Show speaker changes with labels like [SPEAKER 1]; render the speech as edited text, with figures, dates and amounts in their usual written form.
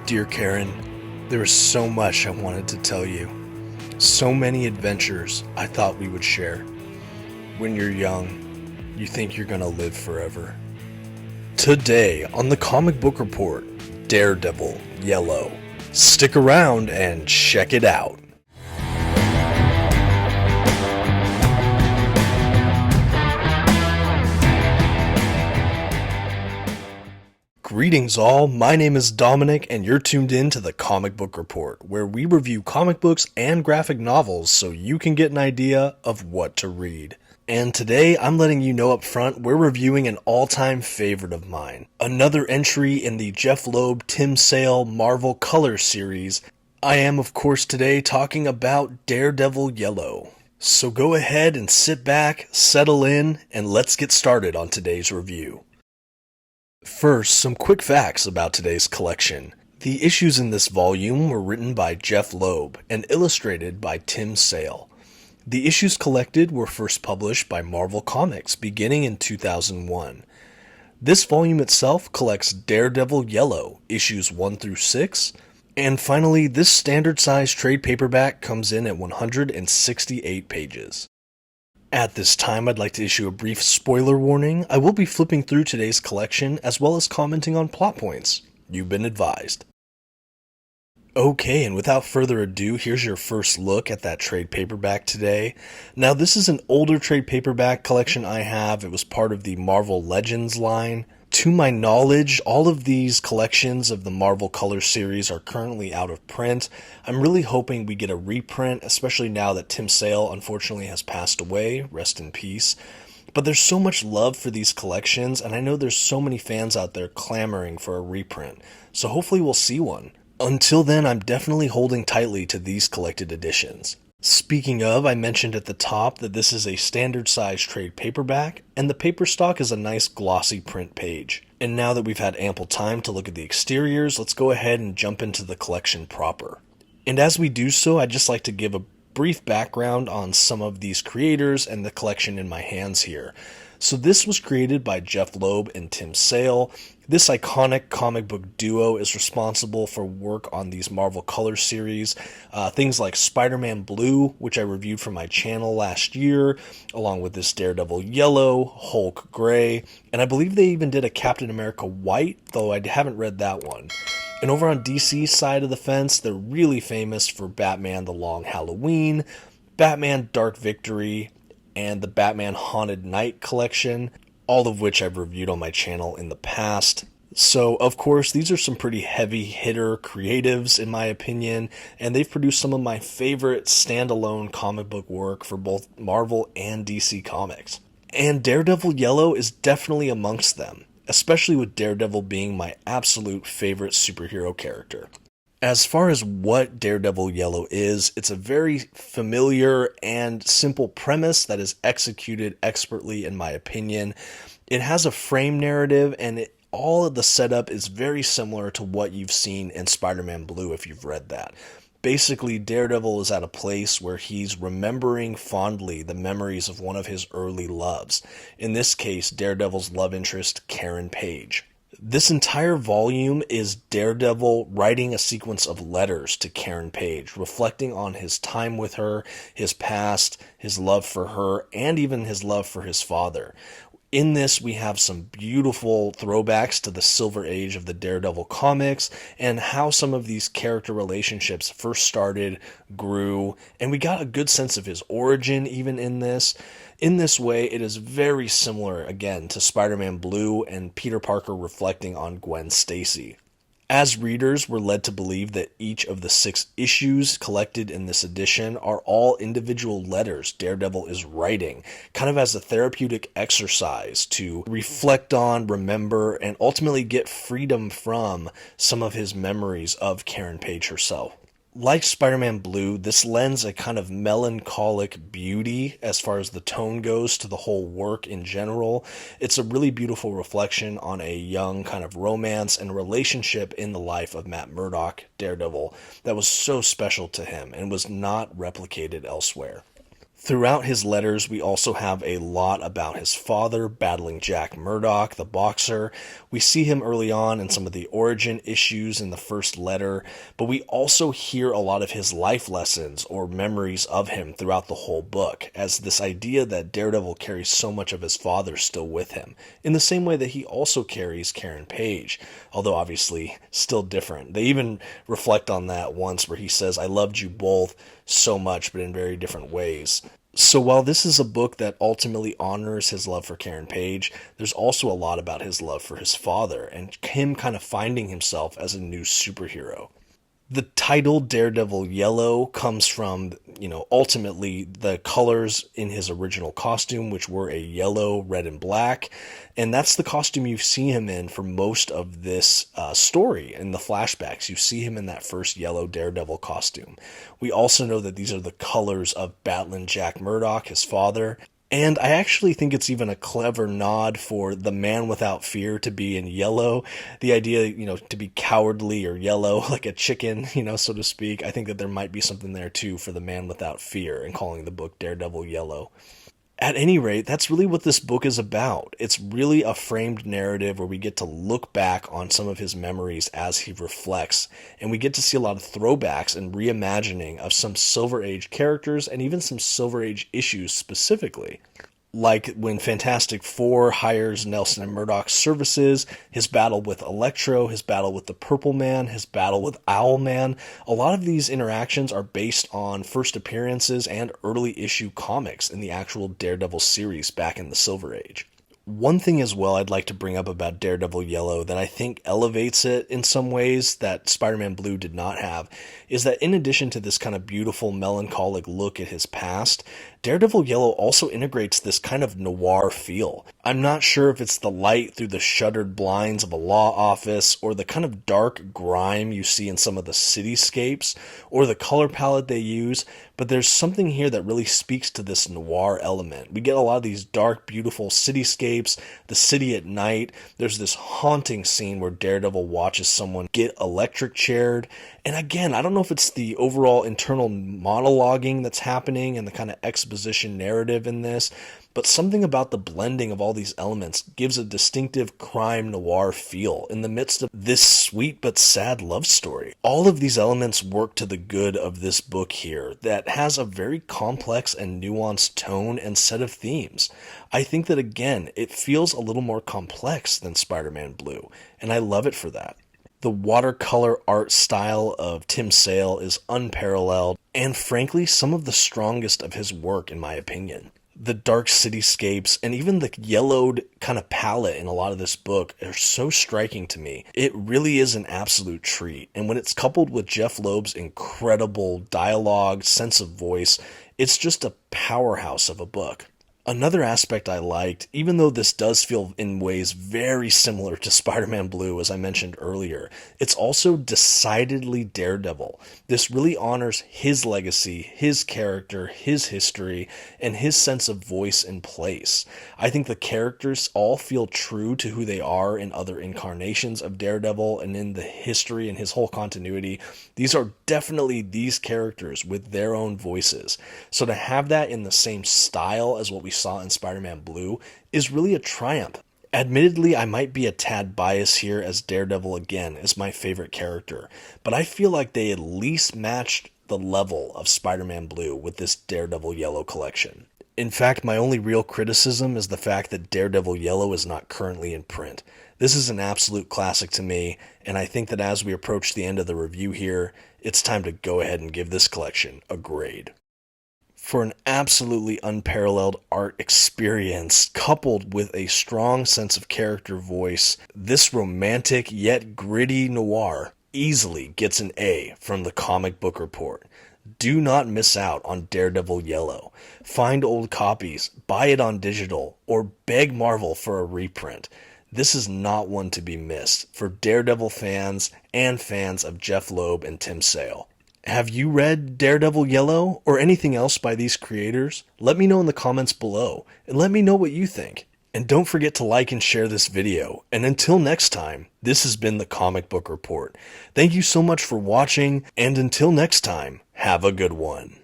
[SPEAKER 1] Dear Karen, there is so much I wanted to tell you. So many adventures I thought we would share. When you're young, you think you're gonna live forever. Today on the Comic Book Report, Daredevil Yellow. Stick around and check it out. Greetings all, my name is Dominic and you're tuned in to the Comic Book Report, where we review comic books and graphic novels so you can get an idea of what to read. And today I'm letting you know up front we're reviewing an all-time favorite of mine. Another entry in the Jeph Loeb, Tim Sale Marvel Colors series. I am of course today talking about Daredevil Yellow. So go ahead and sit back, settle in, and let's get started on today's review. First, some quick facts about today's collection. The issues in this volume were written by Jeph Loeb and illustrated by Tim Sale. The issues collected were first published by Marvel Comics beginning in 2001. This volume itself collects Daredevil Yellow, issues 1 through 6, and finally, this standard-size trade paperback comes in at 168 pages. At this time, I'd like to issue a brief spoiler warning. I will be flipping through today's collection as well as commenting on plot points. You've been advised. Okay, and without further ado, here's your first look at that trade paperback today. Now, this is an older trade paperback collection I have. It was part of the Marvel Legends line. To my knowledge, all of these collections of the Marvel Colors series are currently out of print. I'm really hoping we get a reprint, especially now that Tim Sale unfortunately has passed away. Rest in peace. But there's so much love for these collections, and I know there's so many fans out there clamoring for a reprint. So hopefully we'll see one. Until then, I'm definitely holding tightly to these collected editions. Speaking of, I mentioned at the top that this is a standard size trade paperback, and the paper stock is a nice glossy print page. And now that we've had ample time to look at the exteriors, let's go ahead and jump into the collection proper. And as we do so, I'd just like to give a brief background on some of these creators and the collection in my hands here. So this was created by Jeph Loeb and Tim Sale. This iconic comic book duo is responsible for work on these Marvel Colors series. Things like Spider-Man Blue, which I reviewed for my channel last year, along with this Daredevil Yellow, Hulk Gray, and I believe they even did a Captain America White, though I haven't read that one. And over on DC's side of the fence, they're really famous for Batman The Long Halloween, Batman Dark Victory, and the Batman Haunted Night collection, all of which I've reviewed on my channel in the past. So, of course, these are some pretty heavy hitter creatives in my opinion, and they've produced some of my favorite standalone comic book work for both Marvel and DC Comics. And Daredevil Yellow is definitely amongst them, especially with Daredevil being my absolute favorite superhero character. As far as what Daredevil Yellow is, it's a very familiar and simple premise that is executed expertly in my opinion. It has a frame narrative and all of the setup is very similar to what you've seen in Spider-Man Blue if you've read that. Basically, Daredevil is at a place where he's remembering fondly the memories of one of his early loves. In this case, Daredevil's love interest, Karen Page. This entire volume is Daredevil writing a sequence of letters to Karen Page, reflecting on his time with her, his past, his love for her, and even his love for his father. In this, we have some beautiful throwbacks to the Silver Age of the Daredevil comics and how some of these character relationships first started, grew, and we got a good sense of his origin even in this. In this way, it is very similar, again, to Spider-Man Blue and Peter Parker reflecting on Gwen Stacy. As readers, we're led to believe that each of the 6 issues collected in this edition are all individual letters Daredevil is writing, kind of as a therapeutic exercise to reflect on, remember, and ultimately get freedom from some of his memories of Karen Page herself. Like Spider-Man Blue, this lends a kind of melancholic beauty as far as the tone goes to the whole work in general. It's a really beautiful reflection on a young kind of romance and relationship in the life of Matt Murdock, Daredevil, that was so special to him and was not replicated elsewhere. Throughout his letters, we also have a lot about his father battling Jack Murdoch, the boxer. We see him early on in some of the origin issues in the first letter, but we also hear a lot of his life lessons or memories of him throughout the whole book, as this idea that Daredevil carries so much of his father still with him, in the same way that he also carries Karen Page, although obviously still different. They even reflect on that once where he says, "I loved you both so much, but in very different ways." So while this is a book that ultimately honors his love for Karen Page, there's also a lot about his love for his father and him kind of finding himself as a new superhero. The title Daredevil Yellow comes from, ultimately the colors in his original costume, which were a yellow, red, and black. And that's the costume you see him in for most of this story. In the flashbacks, you see him in that first yellow Daredevil costume. We also know that these are the colors of battling Jack Murdoch, his father. And I actually think it's even a clever nod for the man without fear to be in yellow. The idea, to be cowardly or yellow, like a chicken, so to speak. I think that there might be something there too for the man without fear and calling the book Daredevil Yellow. At any rate, that's really what this book is about. It's really a framed narrative where we get to look back on some of his memories as he reflects, and we get to see a lot of throwbacks and reimagining of some Silver Age characters and even some Silver Age issues specifically. Like when Fantastic Four hires Nelson and Murdoch's services, his battle with Electro, his battle with the Purple Man, his battle with Owlman. A lot of these interactions are based on first appearances and early issue comics in the actual Daredevil series back in the Silver Age. One thing as well I'd like to bring up about Daredevil Yellow that I think elevates it in some ways that Spider-Man Blue did not have is that in addition to this kind of beautiful melancholic look at his past, Daredevil Yellow also integrates this kind of noir feel. I'm not sure if it's the light through the shuttered blinds of a law office or the kind of dark grime you see in some of the cityscapes or the color palette they use, but there's something here that really speaks to this noir element. We get a lot of these dark, beautiful cityscapes, the city at night. There's this haunting scene where Daredevil watches someone get electric chaired. And again, I don't know if it's the overall internal monologuing that's happening and the kind of exposition narrative in this, but something about the blending of all these elements gives a distinctive crime noir feel in the midst of this sweet but sad love story. All of these elements work to the good of this book here that has a very complex and nuanced tone and set of themes. I think that again, it feels a little more complex than Spider-Man Blue, and I love it for that. The watercolor art style of Tim Sale is unparalleled, and frankly, some of the strongest of his work in my opinion. The dark cityscapes and even the yellowed kind of palette in a lot of this book are so striking to me. It really is an absolute treat. And when it's coupled with Jeph Loeb's incredible dialogue, sense of voice, it's just a powerhouse of a book. Another aspect I liked, even though this does feel in ways very similar to Spider-Man Blue, as I mentioned earlier, it's also decidedly Daredevil. This really honors his legacy, his character, his history, and his sense of voice and place. I think the characters all feel true to who they are in other incarnations of Daredevil and in the history and his whole continuity. These are definitely these characters with their own voices. So to have that in the same style as what we saw in Spider-Man Blue is really a triumph. Admittedly, I might be a tad biased here as Daredevil again is my favorite character, but I feel like they at least matched the level of Spider-Man Blue with this Daredevil Yellow collection. In fact, my only real criticism is the fact that Daredevil Yellow is not currently in print. This is an absolute classic to me, and I think that as we approach the end of the review here, it's time to go ahead and give this collection a grade. For an absolutely unparalleled art experience, coupled with a strong sense of character voice, this romantic yet gritty noir easily gets an A from the Comic Book Report. Do not miss out on Daredevil Yellow. Find old copies, buy it on digital, or beg Marvel for a reprint. This is not one to be missed for Daredevil fans and fans of Jeph Loeb and Tim Sale. Have you read Daredevil Yellow or anything else by these creators? Let me know in the comments below and let me know what you think. And don't forget to like and share this video. And until next time, this has been the Comic Book Report. Thank you so much for watching, and until next time, have a good one.